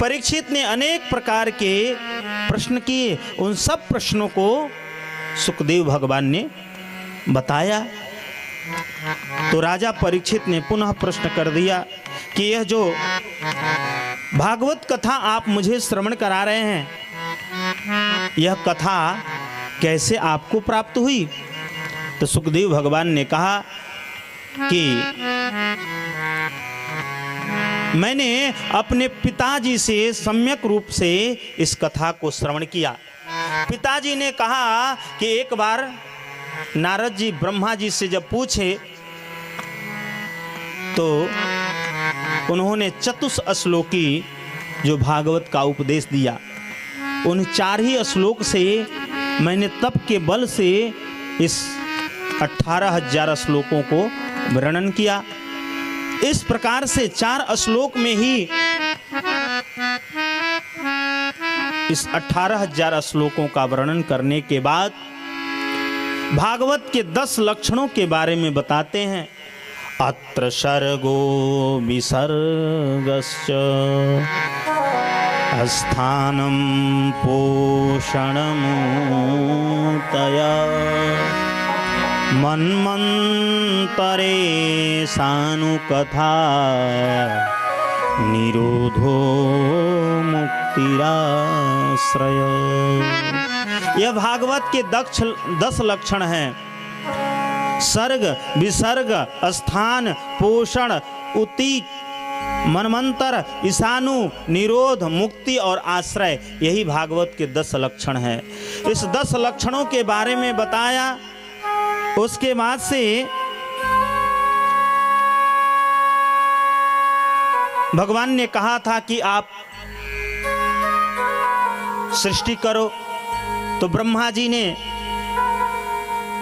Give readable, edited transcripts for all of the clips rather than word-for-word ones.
परीक्षित ने अनेक प्रकार के प्रश्न किए। उन सब प्रश्नों को सुखदेव भगवान ने बताया। तो राजा परीक्षित ने पुनः प्रश्न कर दिया कि यह जो भागवत कथा आप मुझे श्रवण करा रहे हैं, यह कथा कैसे आपको प्राप्त हुई? तो सुखदेव भगवान ने कहा कि मैंने अपने पिताजी से सम्यक रूप से इस कथा को श्रवण किया। पिताजी ने कहा कि एक बार नारद जी ब्रह्मा जी से जब पूछे तो उन्होंने चतुश्लोकी जो भागवत का उपदेश दिया। उन 4 ही श्लोक से मैंने तप के बल से इस 18,000 श्लोकों को वर्णन किया। इस प्रकार से 4 श्लोक में ही इस 18,000 श्लोकों का वर्णन करने के बाद भागवत के 10 लक्षणों के बारे में बताते हैं। अत्र सर्गो विसर्गश्च स्थानं पोषणमूतया मन्वन्तरे सानुकथा निरोधो मुक्तिराश्रय। यह भागवत के 10 लक्षण हैं। सर्ग, विसर्ग, स्थान, पोषण, उति, मनमंतर, ईशानु, निरोध, मुक्ति और आश्रय, यही भागवत के 10 लक्षण हैं। इस 10 लक्षणों के बारे में बताया। उसके बाद से भगवान ने कहा था कि आप सृष्टि करो। तो ब्रह्मा जी ने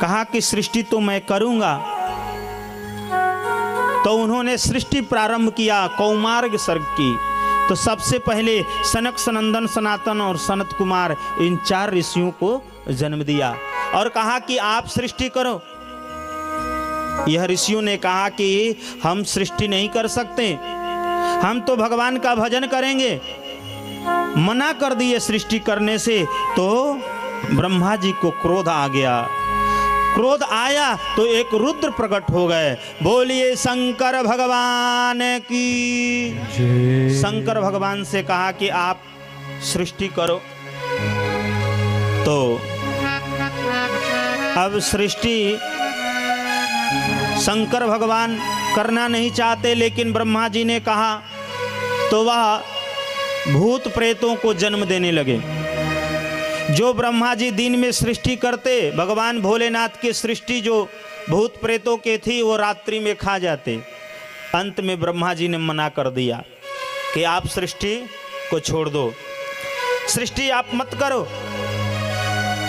कहा कि सृष्टि तो मैं करूंगा। तो उन्होंने सृष्टि प्रारंभ किया कौमार्ग सर्ग की। तो सबसे पहले सनक, सनंदन, सनातन और सनत कुमार, इन 4 ऋषियों को जन्म दिया और कहा कि आप सृष्टि करो। यह ऋषियों ने कहा कि हम सृष्टि नहीं कर सकते, हम तो भगवान का भजन करेंगे। मना कर दिए सृष्टि करने से। तो ब्रह्मा जी को क्रोध आ गया। क्रोध आया तो एक रुद्र प्रकट हो गए। बोलिए शंकर भगवान की। शंकर भगवान से कहा कि आप सृष्टि करो। तो अब सृष्टि शंकर भगवान करना नहीं चाहते, लेकिन ब्रह्मा जी ने कहा तो वह भूत प्रेतों को जन्म देने लगे। जो ब्रह्मा जी दिन में सृष्टि करते, भगवान भोलेनाथ की सृष्टि जो भूत प्रेतों के थी वो रात्रि में खा जाते। अंत में ब्रह्मा जी ने मना कर दिया कि आप सृष्टि को छोड़ दो, सृष्टि आप मत करो।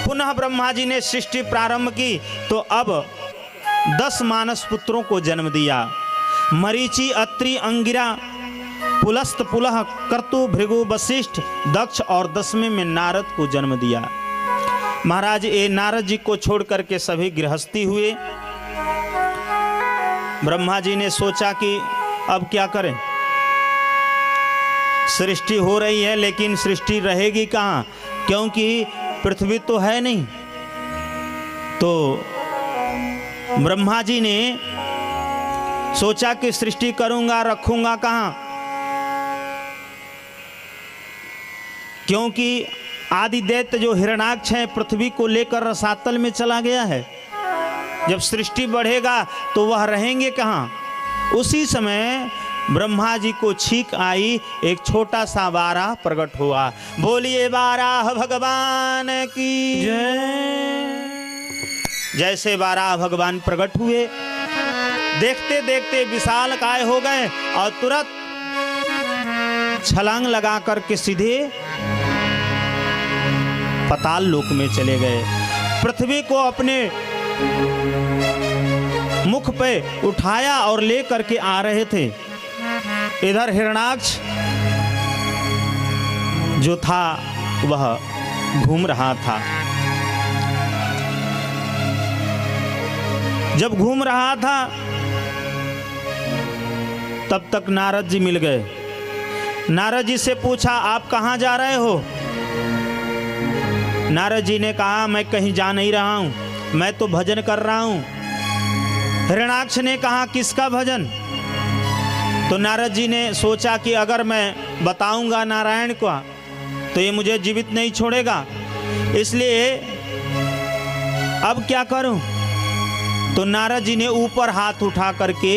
पुनः ब्रह्मा जी ने सृष्टि प्रारंभ की। तो अब 10 मानस पुत्रों को जन्म दिया। मरीचि, अत्रि, अंगिरा, पुलस्त, पुलह, कर्तु, भृगु, वशिष्ठ, दक्ष और 10वें में नारद को जन्म दिया। महाराज ये नारद जी को छोड़ करके सभी गृहस्थी हुए। ब्रह्मा जी ने सोचा कि अब क्या करें, सृष्टि हो रही है लेकिन सृष्टि रहेगी कहाँ, क्योंकि पृथ्वी तो है नहीं। तो ब्रह्मा जी ने सोचा कि सृष्टि करूंगा, रखूंगा कहाँ, क्योंकि आदिदैत्य जो हिरणाक्ष है पृथ्वी को लेकर रसातल में चला गया है। जब सृष्टि बढ़ेगा तो वह रहेंगे कहाँ। उसी समय ब्रह्मा जी को छींक आई, एक छोटा सा बारह प्रकट हुआ। बोलिए बारह भगवान की जय। जैसे बारह भगवान प्रकट हुए, देखते देखते विशाल काय हो गए और तुरंत छलांग लगा करके सीधे पाताल लोक में चले गए। पृथ्वी को अपने मुख पे उठाया और ले करके आ रहे थे। इधर हिरणाक्ष जो था वह घूम रहा था। जब घूम रहा था तब तक नारद जी मिल गए। नारद जी से पूछा आप कहाँ जा रहे हो? नारद जी ने कहा मैं कहीं जा नहीं रहा हूँ, मैं तो भजन कर रहा हूँ। हिरण्याक्ष ने कहा किसका भजन? तो नारद जी ने सोचा कि अगर मैं बताऊंगा नारायण को तो ये मुझे जीवित नहीं छोड़ेगा, इसलिए अब क्या करूं? तो नारद जी ने ऊपर हाथ उठा करके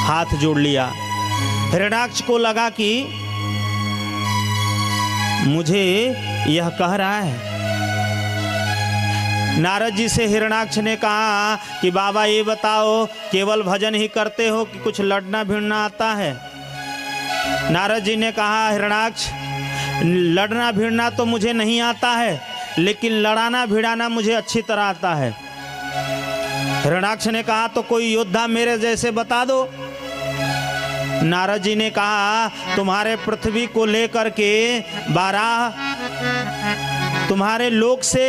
हाथ जोड़ लिया। हिरण्याक्ष को लगा कि मुझे यह कह रहा है। नारद जी से हिरण्याक्ष ने कहा कि बाबा ये बताओ केवल भजन ही करते हो कि कुछ लड़ना भिड़ना आता है? नारद जी ने कहा हिरण्याक्ष लड़ना भिड़ना तो मुझे नहीं आता है, लेकिन लड़ाना भिड़ाना मुझे अच्छी तरह आता है। हिरण्याक्ष ने कहा तो कोई योद्धा मेरे जैसे बता दो। नारद जी ने कहा तुम्हारे पृथ्वी को लेकर के बारह तुम्हारे लोक से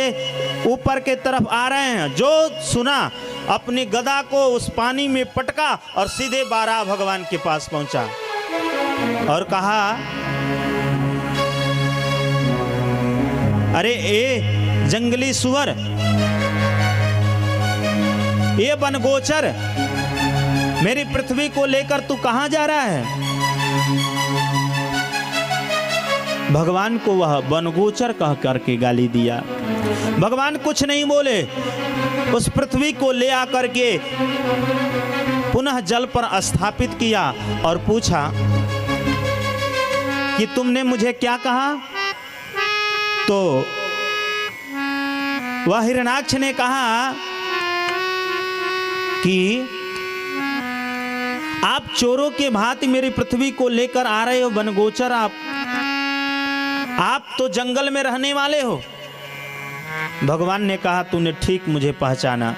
ऊपर के तरफ आ रहे हैं। जो सुना अपनी गदा को उस पानी में पटका और सीधे बारह भगवान के पास पहुंचा और कहा अरे ए जंगली सुअर, ये बनगोचर, मेरी पृथ्वी को लेकर तू कहां जा रहा है? भगवान को वह बनगोचर कह करके गाली दिया। भगवान कुछ नहीं बोले, उस पृथ्वी को ले आकर के पुनः जल पर स्थापित किया और पूछा कि तुमने मुझे क्या कहा? तो वह हिरण्याक्ष ने कहा कि आप चोरों के भांति मेरी पृथ्वी को लेकर आ रहे हो बनगोचर, आप तो जंगल में रहने वाले हो। भगवान ने कहा तूने ठीक मुझे पहचाना,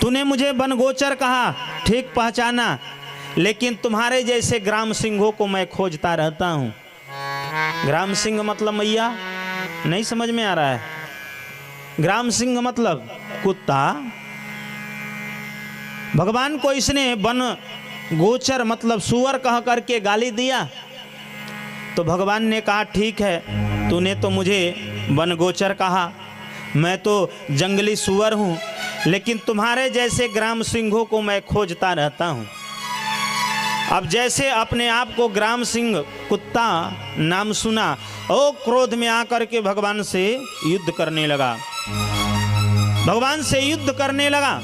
तूने मुझे बनगोचर कहा, ठीक पहचाना, लेकिन तुम्हारे जैसे ग्राम सिंहों को मैं खोजता रहता हूं। ग्राम सिंह मतलब मैया नहीं समझ में आ रहा है? ग्राम सिंह मतलब कुत्ता। भगवान को इसने बन गोचर मतलब सुअर कह करके गाली दिया। तो भगवान ने कहा ठीक है, तूने तो मुझे बन गोचर कहा, मैं तो जंगली सुअर हूं, लेकिन तुम्हारे जैसे ग्राम सिंहों को मैं खोजता रहता हूं। अब जैसे अपने आप को ग्राम सिंह कुत्ता नाम सुना, ओ क्रोध में आकर के भगवान से युद्ध करने लगा। भगवान से युद्ध करने लगा।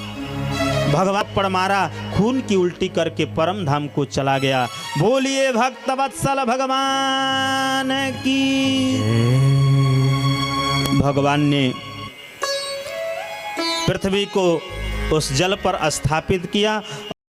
भगवान पर मारा, खून की उल्टी करके परम धाम को चला गया। बोलिए भक्त वत्सल भगवान की। भगवान ने पृथ्वी को उस जल पर स्थापित किया